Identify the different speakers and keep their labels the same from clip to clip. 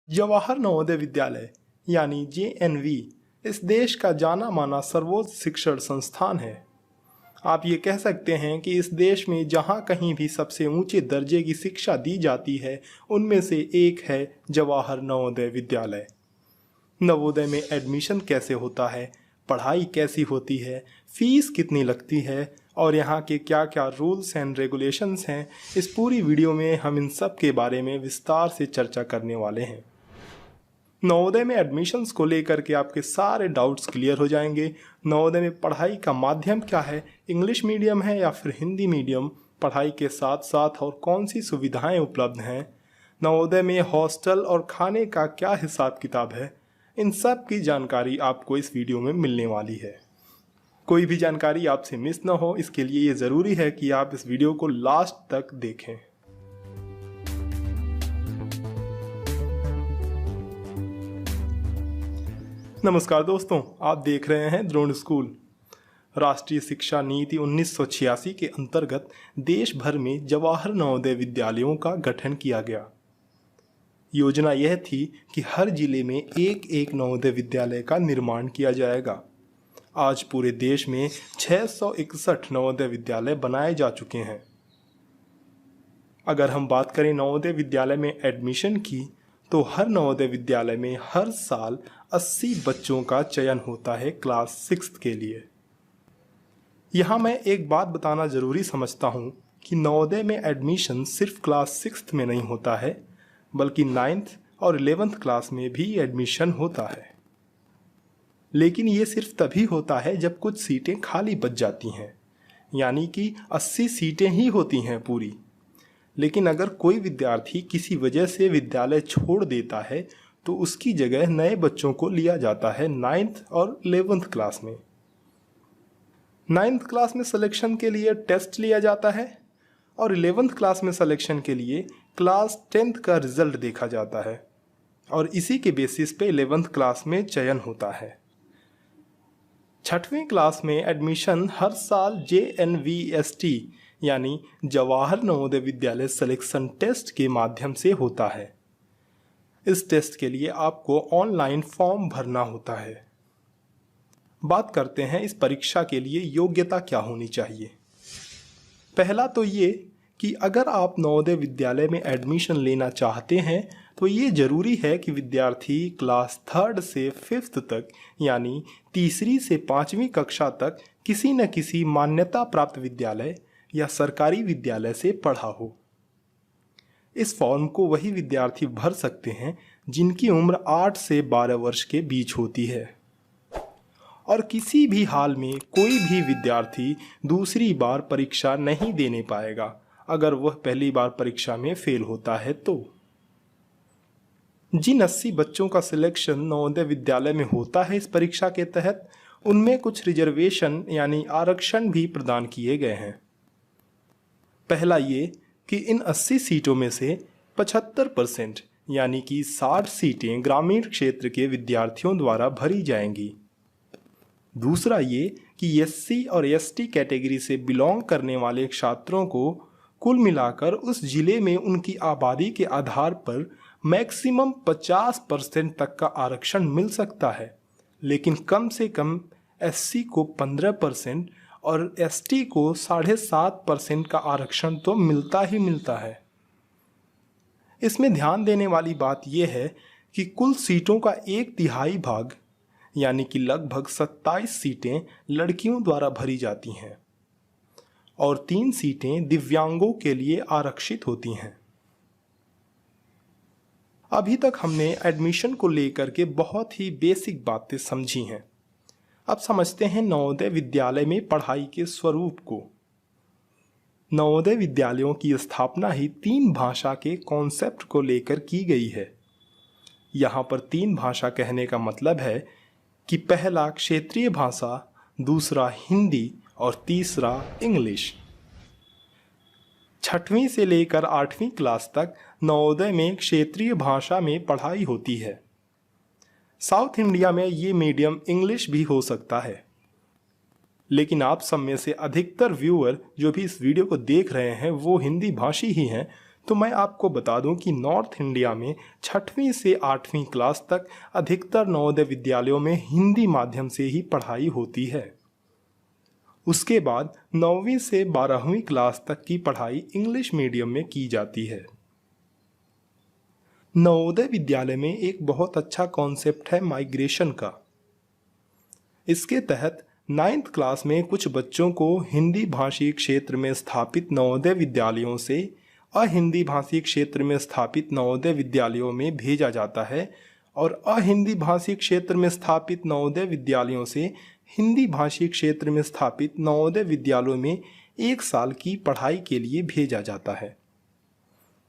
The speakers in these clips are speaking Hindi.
Speaker 1: जवाहर नवोदय विद्यालय यानी JNV इस देश का जाना माना सर्वोच्च शिक्षण संस्थान है। आप ये कह सकते हैं कि इस देश में जहाँ कहीं भी सबसे ऊंचे दर्जे की शिक्षा दी जाती है उनमें से एक है जवाहर नवोदय विद्यालय। नवोदय में एडमिशन कैसे होता है, पढ़ाई कैसी होती है, फीस कितनी लगती है और यहाँ के क्या क्या रूल्स एंड रेगुलेशंस हैं, इस पूरी वीडियो में हम इन सब के बारे में विस्तार से चर्चा करने वाले हैं। नवोदय में एडमिशन्स को लेकर के आपके सारे डाउट्स क्लियर हो जाएंगे। नवोदय में पढ़ाई का माध्यम क्या है, इंग्लिश मीडियम है या फिर हिंदी मीडियम, पढ़ाई के साथ साथ और कौन सी सुविधाएं उपलब्ध हैं, नवोदय में हॉस्टल और खाने का क्या हिसाब किताब है, इन सब की जानकारी आपको इस वीडियो में मिलने वाली है। कोई भी जानकारी आपसे मिस ना हो, इसके लिए ये ज़रूरी है कि आप इस वीडियो को लास्ट तक देखें। नमस्कार दोस्तों, आप देख रहे हैं द्रोण स्कूल। राष्ट्रीय शिक्षा नीति 1986 के अंतर्गत देश भर में जवाहर नवोदय विद्यालयों का गठन किया गया। योजना यह थी कि हर जिले में एक एक नवोदय विद्यालय का निर्माण किया जाएगा। आज पूरे देश में 661 नवोदय विद्यालय बनाए जा चुके हैं। अगर हम बात करें नवोदय विद्यालय में एडमिशन की, तो हर नवोदय विद्यालय में हर साल 80 बच्चों का चयन होता है क्लास 6 के लिए। यहाँ मैं एक बात बताना ज़रूरी समझता हूँ कि नवोदय में एडमिशन सिर्फ क्लास 6 में नहीं होता है, बल्कि 9th और 11th क्लास में भी एडमिशन होता है। लेकिन ये सिर्फ तभी होता है जब कुछ सीटें खाली बच जाती हैं, यानी कि 80 सीटें ही होती हैं पूरी। लेकिन अगर कोई विद्यार्थी किसी वजह से विद्यालय छोड़ देता है तो उसकी जगह नए बच्चों को लिया जाता है 9th और 11th क्लास में। 9th क्लास में सिलेक्शन के लिए टेस्ट लिया जाता है और 11th क्लास में सिलेक्शन के लिए क्लास 10th का रिजल्ट देखा जाता है और इसी के बेसिस पे 11th क्लास में चयन होता है। 6वीं क्लास में एडमिशन हर साल JNVST यानी जवाहर नवोदय विद्यालय सिलेक्शन टेस्ट के माध्यम से होता है। इस टेस्ट के लिए आपको ऑनलाइन फॉर्म भरना होता है। बात करते हैं इस परीक्षा के लिए योग्यता क्या होनी चाहिए। पहला तो ये कि अगर आप नवोदय विद्यालय में एडमिशन लेना चाहते हैं तो ये ज़रूरी है कि विद्यार्थी क्लास 3rd से 5th तक यानी 3री से 5वीं कक्षा तक किसी न किसी मान्यता प्राप्त विद्यालय या सरकारी विद्यालय से पढ़ा हो। इस फॉर्म को वही विद्यार्थी भर सकते हैं जिनकी उम्र 8 से 12 वर्ष के बीच होती है और किसी भी हाल में कोई भी विद्यार्थी दूसरी बार परीक्षा नहीं देने पाएगा अगर वह पहली बार परीक्षा में फेल होता है तो। जिन 80 बच्चों का सिलेक्शन नवोदय विद्यालय में होता है इस परीक्षा के तहत, उनमें कुछ रिजर्वेशन यानी आरक्षण भी प्रदान किए गए हैं। पहला ये कि इन 80 सीटों में से 75% यानी कि 60 सीटें ग्रामीण क्षेत्र के विद्यार्थियों द्वारा भरी जाएंगी। दूसरा ये कि SC और ST कैटेगरी से बिलोंग करने वाले छात्रों को कुल मिलाकर उस जिले में उनकी आबादी के आधार पर मैक्सिमम 50% तक का आरक्षण मिल सकता है, लेकिन कम से कम SC को 15% और ST को 7.5% का आरक्षण तो मिलता ही मिलता है। इसमें ध्यान देने वाली बात यह है कि कुल सीटों का 1/3 भाग यानी कि लगभग 27 सीटें लड़कियों द्वारा भरी जाती हैं और 3 सीटें दिव्यांगों के लिए आरक्षित होती हैं। अभी तक हमने एडमिशन को लेकर के बहुत ही बेसिक बातें समझी हैं। अब समझते हैं नवोदय विद्यालय में पढ़ाई के स्वरूप को। नवोदय विद्यालयों की स्थापना ही 3 भाषा के कॉन्सेप्ट को लेकर की गई है। यहाँ पर 3 भाषा कहने का मतलब है कि पहला क्षेत्रीय भाषा, दूसरा हिंदी और तीसरा इंग्लिश। 6वीं से लेकर 8वीं क्लास तक नवोदय में क्षेत्रीय भाषा में पढ़ाई होती है। साउथ इंडिया में ये मीडियम इंग्लिश भी हो सकता है, लेकिन आप सब में से अधिकतर व्यूअर जो भी इस वीडियो को देख रहे हैं वो हिंदी भाषी ही हैं, तो मैं आपको बता दूं कि नॉर्थ इंडिया में 6वीं से 8वीं क्लास तक अधिकतर नवोदय विद्यालयों में हिंदी माध्यम से ही पढ़ाई होती है। उसके बाद 9वीं से 12वीं क्लास तक की पढ़ाई इंग्लिश मीडियम में की जाती है। नवोदय विद्यालय में एक बहुत अच्छा कॉन्सेप्ट है माइग्रेशन का। इसके तहत 9th क्लास में कुछ बच्चों को हिंदी भाषी क्षेत्र में स्थापित नवोदय विद्यालयों से अहिंदी भाषी क्षेत्र में स्थापित नवोदय विद्यालयों में भेजा जाता है और अहिंदी भाषी क्षेत्र में स्थापित नवोदय विद्यालयों से हिंदी भाषी क्षेत्र में स्थापित नवोदय विद्यालयों में 1 साल की पढ़ाई के लिए भेजा जाता है।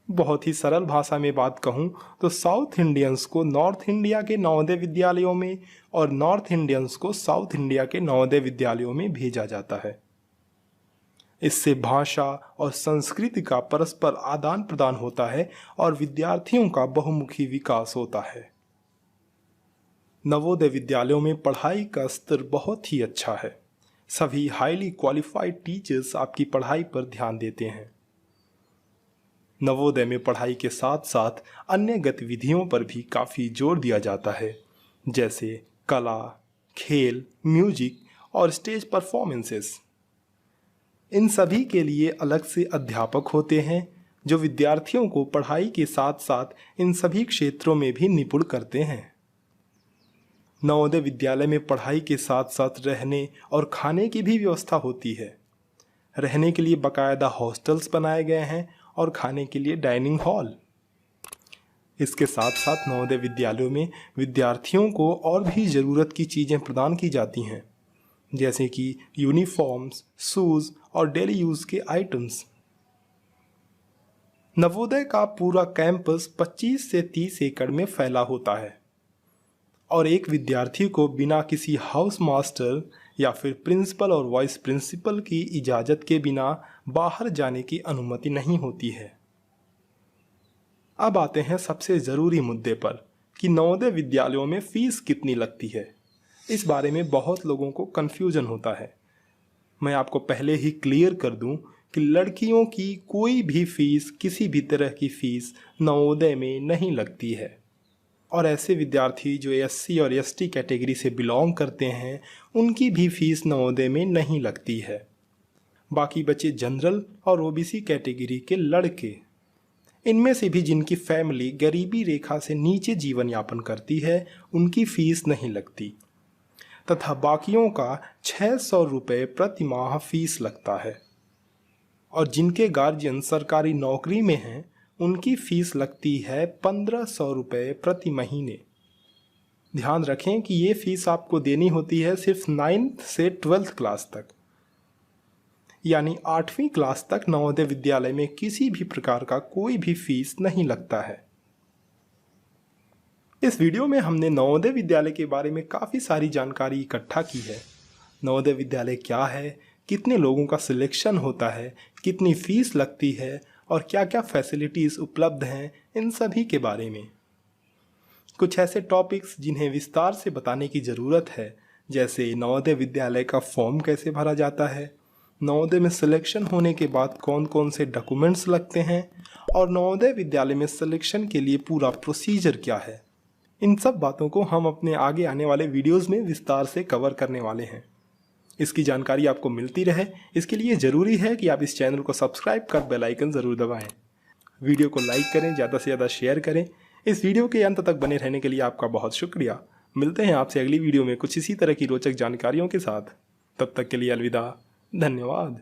Speaker 1: बहुत ही सरल भाषा में बात कहूँ तो साउथ इंडियंस को नॉर्थ इंडिया के नवोदय विद्यालयों में और नॉर्थ इंडियंस को साउथ इंडिया के नवोदय विद्यालयों में भेजा जाता है। इससे भाषा और संस्कृति का परस्पर आदान प्रदान होता है और विद्यार्थियों का बहुमुखी विकास होता है। नवोदय विद्यालयों में पढ़ाई का स्तर बहुत ही अच्छा है। सभी हाईली क्वालिफाइड टीचर्स आपकी पढ़ाई पर ध्यान देते हैं। नवोदय में पढ़ाई के साथ साथ अन्य गतिविधियों पर भी काफ़ी जोर दिया जाता है, जैसे कला, खेल, म्यूजिक और स्टेज परफॉर्मेंसेस। इन सभी के लिए अलग से अध्यापक होते हैं जो विद्यार्थियों को पढ़ाई के साथ साथ इन सभी क्षेत्रों में भी निपुण करते हैं। नवोदय विद्यालय में पढ़ाई के साथ साथ रहने और खाने की भी व्यवस्था होती है। रहने के लिए बाकायदा हॉस्टल्स बनाए गए हैं और खाने के लिए डाइनिंग हॉल। इसके साथ साथ नवोदय विद्यालयों में विद्यार्थियों को और भी ज़रूरत की चीज़ें प्रदान की जाती हैं, जैसे कि यूनिफॉर्म्स, शूज़ और डेली यूज़ के आइटम्स। नवोदय का पूरा कैंपस 25 से 30 एकड़ में फैला होता है और एक विद्यार्थी को बिना किसी हाउस मास्टर या फिर प्रिंसिपल और वाइस प्रिंसिपल की इजाज़त के बिना बाहर जाने की अनुमति नहीं होती है। अब आते हैं सबसे ज़रूरी मुद्दे पर कि नवोदय विद्यालयों में फ़ीस कितनी लगती है। इस बारे में बहुत लोगों को कन्फ्यूजन होता है। मैं आपको पहले ही क्लियर कर दूं कि लड़कियों की कोई भी फ़ीस, किसी भी तरह की फ़ीस नवोदय में नहीं लगती है और ऐसे विद्यार्थी जो SC और ST कैटेगरी से बिलोंग करते हैं उनकी भी फ़ीस नवोदय में नहीं लगती है। बाकी बचे जनरल और OBC कैटेगरी के लड़के, इनमें से भी जिनकी फैमिली गरीबी रेखा से नीचे जीवन यापन करती है उनकी फ़ीस नहीं लगती, तथा बाकियों का 600 रुपये प्रति माह फीस लगता है और जिनके गार्जियन सरकारी नौकरी में हैं उनकी फ़ीस लगती है 1500 रुपये प्रति महीने। ध्यान रखें कि ये फ़ीस आपको देनी होती है सिर्फ 9th से 12th क्लास तक, यानी 8वीं क्लास तक नवोदय विद्यालय में किसी भी प्रकार का कोई भी फ़ीस नहीं लगता है। इस वीडियो में हमने नवोदय विद्यालय के बारे में काफ़ी सारी जानकारी इकट्ठा की है। नवोदय विद्यालय क्या है, कितने लोगों का सिलेक्शन होता है, कितनी फ़ीस लगती है और क्या क्या फैसिलिटीज़ उपलब्ध हैं, इन सभी के बारे में। कुछ ऐसे टॉपिक्स जिन्हें विस्तार से बताने की ज़रूरत है, जैसे नवोदय विद्यालय का फॉर्म कैसे भरा जाता है, नवोदय में सिलेक्शन होने के बाद कौन कौन से डॉक्यूमेंट्स लगते हैं और नवोदय विद्यालय में सिलेक्शन के लिए पूरा प्रोसीजर क्या है। इन सब बातों को हम अपने आगे आने वाले वीडियोस में विस्तार से कवर करने वाले हैं। इसकी जानकारी आपको मिलती रहे, इसके लिए ज़रूरी है कि आप इस चैनल को सब्सक्राइब कर बेल आइकन ज़रूर दबाएं। वीडियो को लाइक करें, ज़्यादा से ज़्यादा शेयर करें। इस वीडियो के अंत तक बने रहने के लिए आपका बहुत शुक्रिया। मिलते हैं आपसे अगली वीडियो में कुछ इसी तरह की रोचक जानकारियों के साथ। तब तक के लिए अलविदा, धन्यवाद।